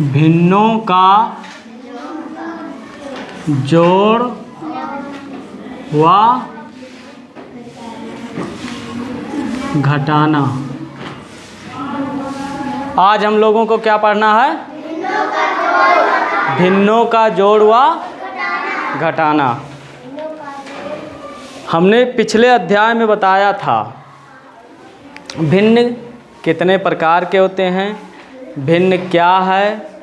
भिन्नों का जोड़ व घटाना। आज हम लोगों को क्या पढ़ना है? भिन्नों का जोड़ व घटाना। हमने पिछले अध्याय में बताया था भिन्न कितने प्रकार के होते हैं, भिन्न क्या है,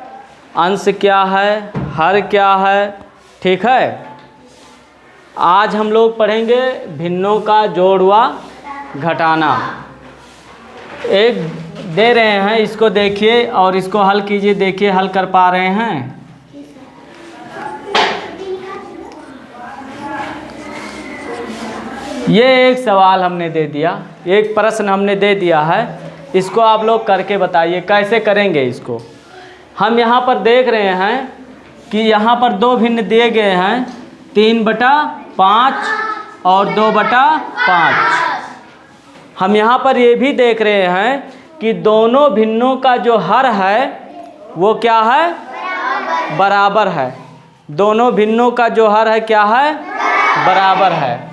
अंश क्या है, हर क्या है। ठीक है, आज हम लोग पढ़ेंगे भिन्नों का जोड़ व घटाना। एक दे रहे हैं, इसको देखिए और इसको हल कीजिए, देखिए हल कर पा रहे हैं? ये एक सवाल हमने दे दिया, एक प्रश्न हमने दे दिया है, इसको आप लोग करके बताइए कैसे करेंगे इसको। हम यहाँ पर देख रहे हैं कि यहाँ पर दो भिन्न दिए गए हैं, 3/5 और 2/5। हम यहाँ पर ये भी देख रहे हैं कि दोनों भिन्नों का जो हर है वो क्या है? बराबर है। दोनों भिन्नों का जो हर है क्या है? बराबर है।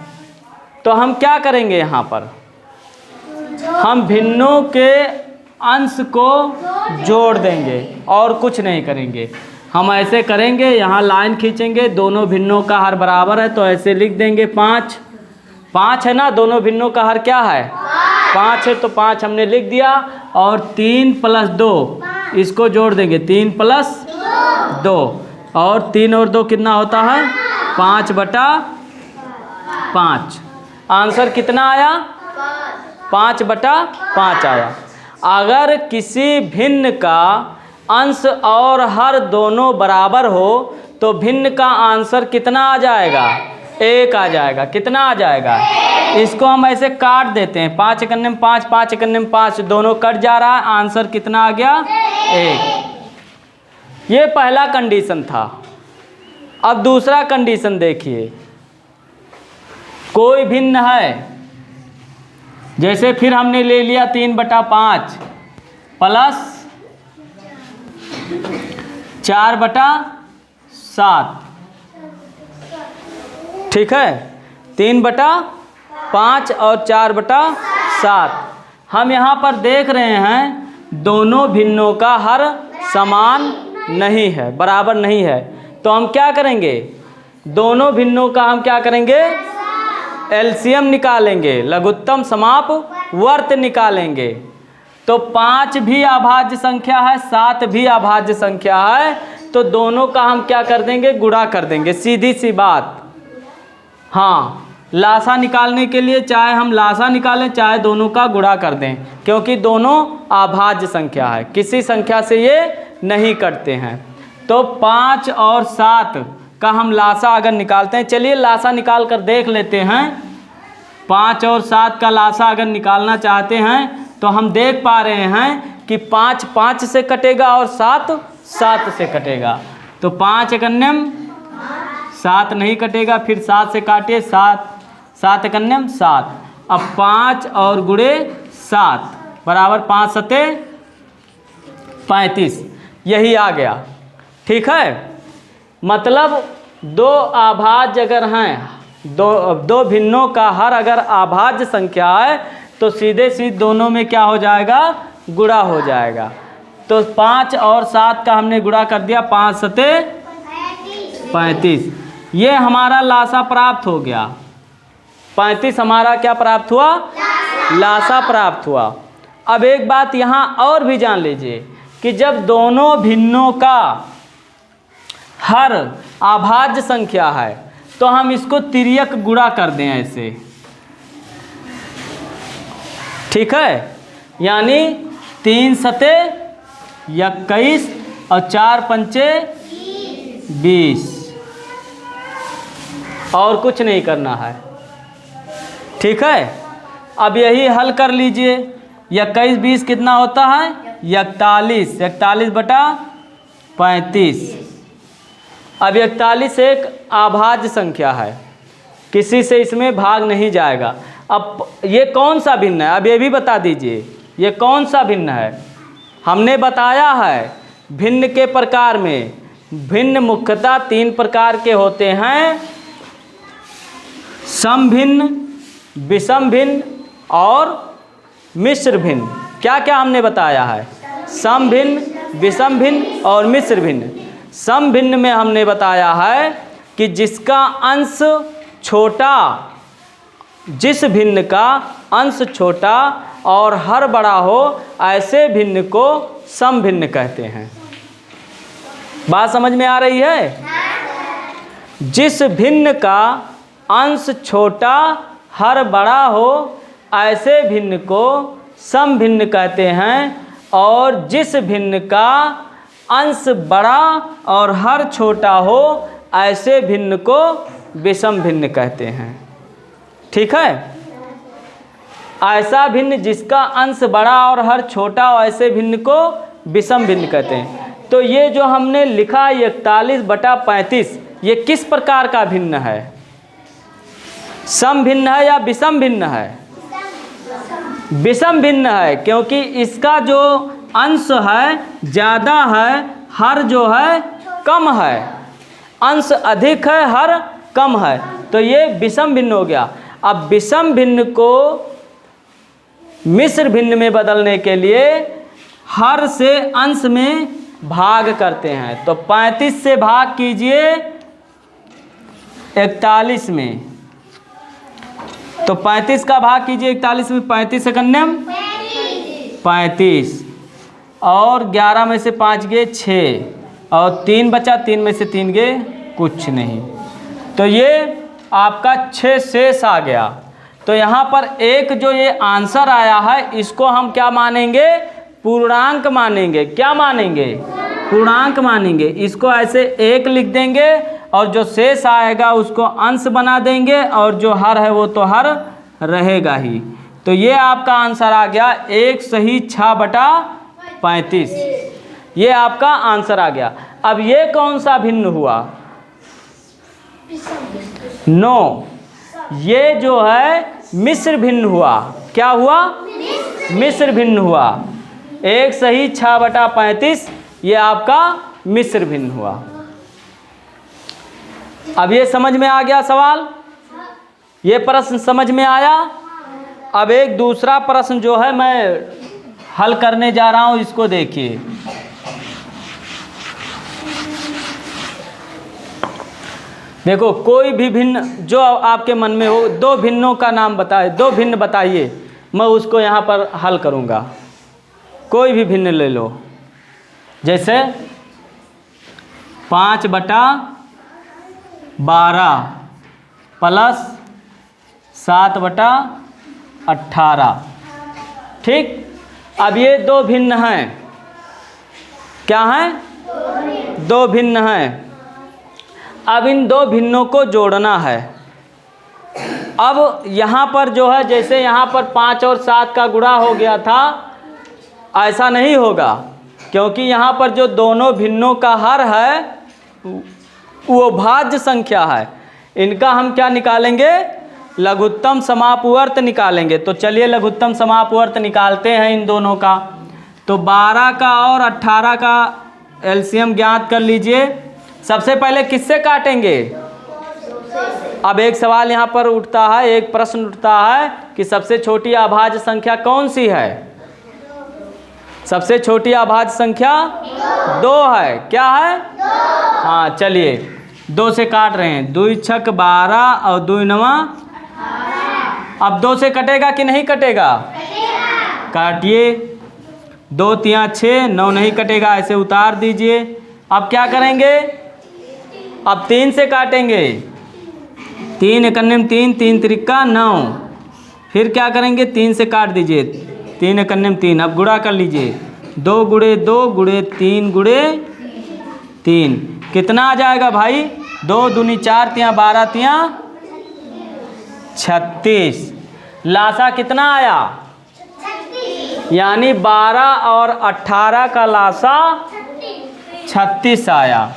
तो हम क्या करेंगे यहाँ पर? हम भिन्नों के अंश को जोड़ देंगे और कुछ नहीं करेंगे। हम ऐसे करेंगे, यहाँ लाइन खींचेंगे, दोनों भिन्नों का हर बराबर है तो ऐसे लिख देंगे 5। 5 है ना, दोनों भिन्नों का हर क्या है? 5 है, तो 5 हमने लिख दिया। और 3 + 2 इसको जोड़ देंगे, 3 + 2 और 3 और 2 कितना होता है? 5/5। आंसर कितना आया? 5/5 आया। अगर किसी भिन्न का अंश और हर दोनों बराबर हो तो भिन्न का आंसर कितना आ जाएगा? 1 आ जाएगा। कितना आ जाएगा? इसको हम ऐसे काट देते हैं, 5 × 5, 5 × 5, दोनों कट जा रहा है, आंसर कितना आ गया? 1। ये पहला कंडीशन था। अब दूसरा कंडीशन देखिए, कोई भिन्न है, जैसे फिर हमने ले लिया 3/5 प्लस 4/7। ठीक है, 3/5 और 4/7। हम यहाँ पर देख रहे हैं दोनों भिन्नों का हर समान नहीं है, बराबर नहीं है। तो हम क्या करेंगे? दोनों भिन्नों का हम क्या करेंगे? एलसीएम निकालेंगे, लघुत्तम समापवर्त निकालेंगे। तो 5 भी अभाज्य संख्या है, 7 भी अभाज्य संख्या है, तो दोनों का हम क्या कर देंगे? गुणा कर देंगे, सीधी सी बात। हाँ, लासा निकालने के लिए चाहे हम लासा निकालें चाहे दोनों का गुणा कर दें, क्योंकि दोनों अभाज्य संख्या है, किसी संख्या से ये नहीं कटते हैं। तो 5 और 7 का हम लासा अगर निकालते हैं, चलिए लासा निकाल कर देख लेते हैं। 5 और 7 का लासा अगर निकालना चाहते हैं तो हम देख पा रहे हैं कि 5 5 से कटेगा और 7 7 से कटेगा। तो 5 एकन्यम 7 नहीं कटेगा, फिर 7 से काटिए, 7 एकन्यम 7। अब 5 और गुणे 7 बराबर 5 × 7 35, यही आ गया। ठीक है, मतलब दो अभाज्य अगर हैं, दो भिन्नों का हर अगर अभाज्य संख्या है तो सीधे सीधे दोनों में क्या हो जाएगा? गुणा हो जाएगा। तो 5 और 7 का हमने गुणा कर दिया, 5 × 7 35। ये हमारा लासा प्राप्त हो गया। 35 हमारा क्या प्राप्त हुआ? लासा प्राप्त हुआ। अब एक बात यहाँ और भी जान लीजिए कि जब दोनों भिन्नों का हर अभाज्य संख्या है तो हम इसको तिर्यक गुणा कर दें ऐसे। ठीक है, यानी 3 × 7 21 और 4 × 5 20, और कुछ नहीं करना है। ठीक है, अब यही हल कर लीजिए। 21 20 कितना होता है? 41। 41/35। अब 41 एक अभाज्य संख्या है, किसी से इसमें भाग नहीं जाएगा। अब ये कौन सा भिन्न है? अब ये भी बता दीजिए, ये कौन सा भिन्न है? हमने बताया है भिन्न के प्रकार में, भिन्न मुख्यतः 3 प्रकार के होते हैं, समभिन्न, विषम भिन्न और मिश्र भिन्न। क्या क्या हमने बताया है? समभिन्न, विषम भिन्न और मिश्र भिन्न। समभिन्न में हमने बताया है कि जिसका अंश छोटा, जिस भिन्न का अंश छोटा और हर बड़ा हो, ऐसे भिन्न को समभिन्न कहते हैं। बात समझ में आ रही है? जिस भिन्न का अंश छोटा हर बड़ा हो, ऐसे भिन्न को समभिन्न कहते हैं, और जिस भिन्न का अंश बड़ा और हर छोटा हो, ऐसे भिन्न को विषम भिन्न कहते हैं। ठीक है? ऐसा भिन्न जिसका अंश बड़ा और हर छोटा हो, ऐसे भिन्न को विषम भिन्न कहते हैं। तो ये जो हमने लिखा 41/35, ये किस प्रकार का भिन्न है? सम भिन्न है या विषम भिन्न है? विषम भिन्न है, क्योंकि इसका जो अंश है ज़्यादा है, हर जो है कम है। अंश अधिक है, हर कम है, तो ये विषम भिन्न हो गया। अब विषम भिन्न को मिश्र भिन्न में बदलने के लिए हर से अंश में भाग करते हैं। तो 35 से भाग कीजिए 41 में, तो 35 का भाग कीजिए 41 में, 35 सेकंडम 35, और 11 में से 5 गए 6, और 3 बचा, 3 में से 3 गए कुछ नहीं, तो ये आपका 6 शेष आ गया। तो यहाँ पर एक जो ये आंसर आया है, इसको हम क्या मानेंगे? पूर्णांक मानेंगे। क्या मानेंगे? पूर्णांक मानेंगे। इसको ऐसे 1 लिख देंगे, और जो शेष आएगा उसको अंश बना देंगे, और जो हर है वो तो हर रहेगा ही। तो ये आपका आंसर आ गया 1 सही 6/35। ये आपका आंसर आ गया। अब ये कौन सा भिन्न हुआ? नो, ये जो है मिश्र भिन्न हुआ। क्या हुआ? मिश्र भिन्न हुआ। 1 सही 6/35 ये आपका मिश्र भिन्न हुआ। अब ये समझ में आ गया सवाल? ये प्रश्न समझ में आया? अब एक दूसरा प्रश्न जो है मैं हल करने जा रहा हूँ, इसको देखिए। देखो, कोई भी भिन्न जो आपके मन में हो, 2 भिन्नों का नाम बताए, 2 भिन्न बताइए, मैं उसको यहाँ पर हल करूँगा। कोई भी भिन्न ले लो, जैसे 5/12 प्लस 7/18। ठीक? अब ये 2 भिन्न हैं। क्या हैं? 2 भिन्न हैं। अब इन 2 भिन्नों को जोड़ना है। अब यहाँ पर जो है, जैसे यहाँ पर 5 और 7 का गुणा हो गया था, ऐसा नहीं होगा, क्योंकि यहाँ पर जो दोनों भिन्नों का हर है वो भाज्य संख्या है। इनका हम क्या निकालेंगे? लघुत्तम समापवर्त निकालेंगे। तो चलिए लघुत्तम समापवर्त निकालते हैं इन दोनों का। तो 12 का और 18 का एलसीएम ज्ञात कर लीजिए। सबसे पहले किससे काटेंगे? अब एक सवाल यहाँ पर उठता है, एक प्रश्न उठता है कि सबसे छोटी अभाज्य संख्या कौन सी है? सबसे छोटी अभाज्य संख्या 2 है। क्या है? हाँ, चलिए 2 से काट रहे हैं। 2 छक 12 और 2 9। अब 2 से कटेगा कि नहीं कटेगा? काटिए। 2 3 6, 9 नहीं कटेगा, ऐसे उतार दीजिए। अब क्या करेंगे? अब 3 से काटेंगे। 3 एकन्यम 3, 3 त्रिका 9। फिर क्या करेंगे? 3 से काट दीजिए। 3 एकन्यम 3। अब गुणा कर लीजिए। 2 गुणे 2 गुणे 3 गुणे 3 कितना आ जाएगा भाई? 2 दूनी 4, 3 12, 3 36। लासा कितना आया? यानी 12 और 18 का लासा 36 आया।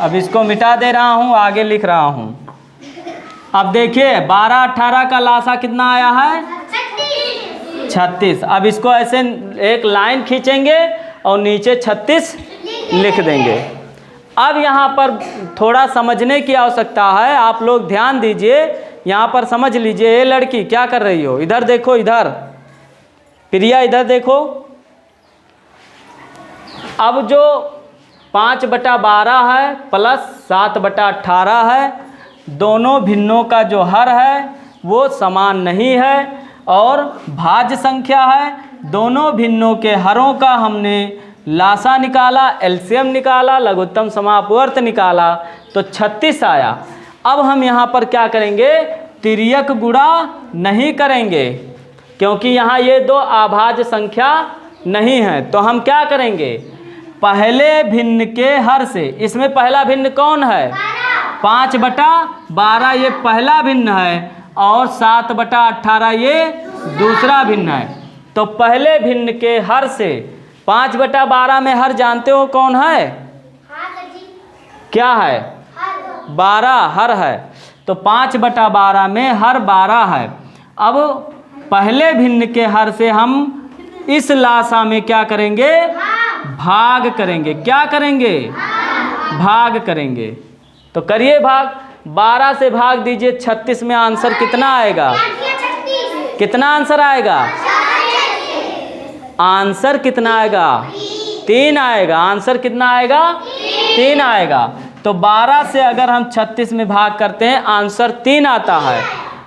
अब इसको मिटा दे रहा हूँ, आगे लिख रहा हूँ। अब देखिए 12 18 का लासा कितना आया है? 36। अब इसको ऐसे एक लाइन खींचेंगे और नीचे 36 लिख देंगे। अब यहाँ पर थोड़ा समझने की आवश्यकता है, आप लोग ध्यान दीजिए, यहाँ पर समझ लीजिए। ये लड़की क्या कर रही हो, इधर देखो, इधर प्रिया इधर देखो। अब जो 5/12 है प्लस 7/18 है, दोनों भिन्नों का जो हर है वो समान नहीं है और भाज्य संख्या है। दोनों भिन्नों के हरों का हमने लासा निकाला, एलसीएम निकाला, लघुत्तम समापवर्त निकाला, तो 36 आया। अब हम यहाँ पर क्या करेंगे, तिर्यक गुणा नहीं करेंगे क्योंकि यहाँ ये दो अभाज्य संख्या नहीं है। तो हम क्या करेंगे, पहले भिन्न के हर से, इसमें पहला भिन्न कौन है, 5/12 ये पहला भिन्न है और 7/18 ये दूसरा भिन्न है। तो पहले भिन्न के हर से 5/12 में हर जानते हो कौन है, क्या है, 12 हर है। तो 5/12 में हर 12 है। अब पहले भिन्न के हर से हम इस लासा में क्या करेंगे, भाग करेंगे। क्या करेंगे, भाग करेंगे। तो करिए भाग, 12 से भाग दीजिए 36 में, आंसर कितना आएगा, कितना आंसर आएगा, आंसर कितना आएगा, 3 आएगा। आंसर कितना आएगा, 3 आएगा। तो 12 से अगर हम 36 में भाग करते हैं आंसर 3 आता है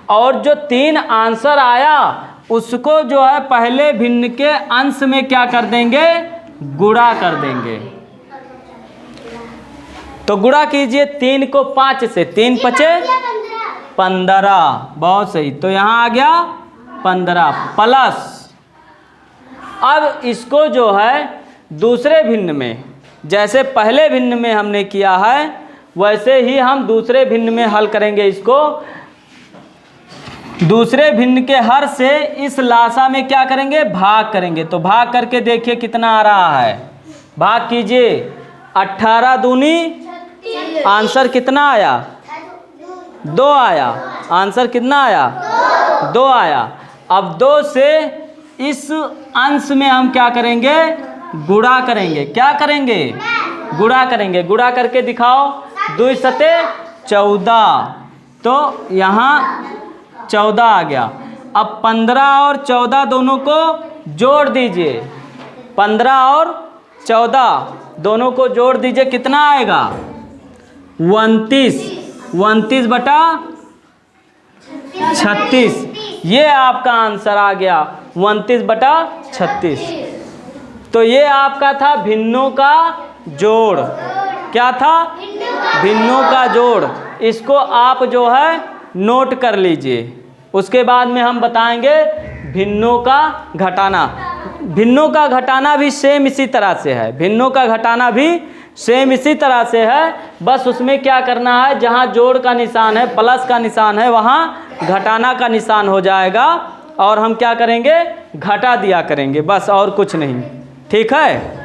और जो 3 आंसर आया उसको जो है पहले भिन्न के अंश में क्या कर देंगे, गुणा कर देंगे। तो गुणा कीजिए 3 को 5 से, 3 × 5 = 15, बहुत सही। तो यहाँ आ गया 15 प्लस, अब इसको जो है दूसरे भिन्न में, जैसे पहले भिन्न में हमने किया है वैसे ही हम दूसरे भिन्न में हल करेंगे। इसको दूसरे भिन्न के हर से इस लासा में क्या करेंगे, भाग करेंगे। तो भाग करके देखिए कितना आ रहा है, भाग कीजिए, 18 दूनी, आंसर कितना आया, 2 आया। आंसर कितना आया, 2 आया। अब 2 से इस अंश में हम क्या करेंगे, गुणा करेंगे। क्या करेंगे, गुणा करेंगे। गुणा करके दिखाओ, 2 सते 14, तो यहाँ 14 आ गया। अब 15 और 14 दोनों को जोड़ दीजिए, 15 और 14 दोनों को जोड़ दीजिए, कितना आएगा, 29, 29/36। ये आपका आंसर आ गया, 29/36। तो ये आपका था भिन्नों का जोड़। क्या था, भिन्नों का जोड़। इसको आप जो है नोट कर लीजिए। उसके बाद में हम बताएंगे भिन्नों का घटाना। भिन्नों का घटाना भी सेम इसी तरह से है, भिन्नों का घटाना भी सेम इसी तरह से है। बस उसमें क्या करना है, जहाँ जोड़ का निशान है, प्लस का निशान है, वहाँ घटाना का निशान हो जाएगा और हम क्या करेंगे, घटा दिया करेंगे, बस और कुछ नहीं। ठीक है।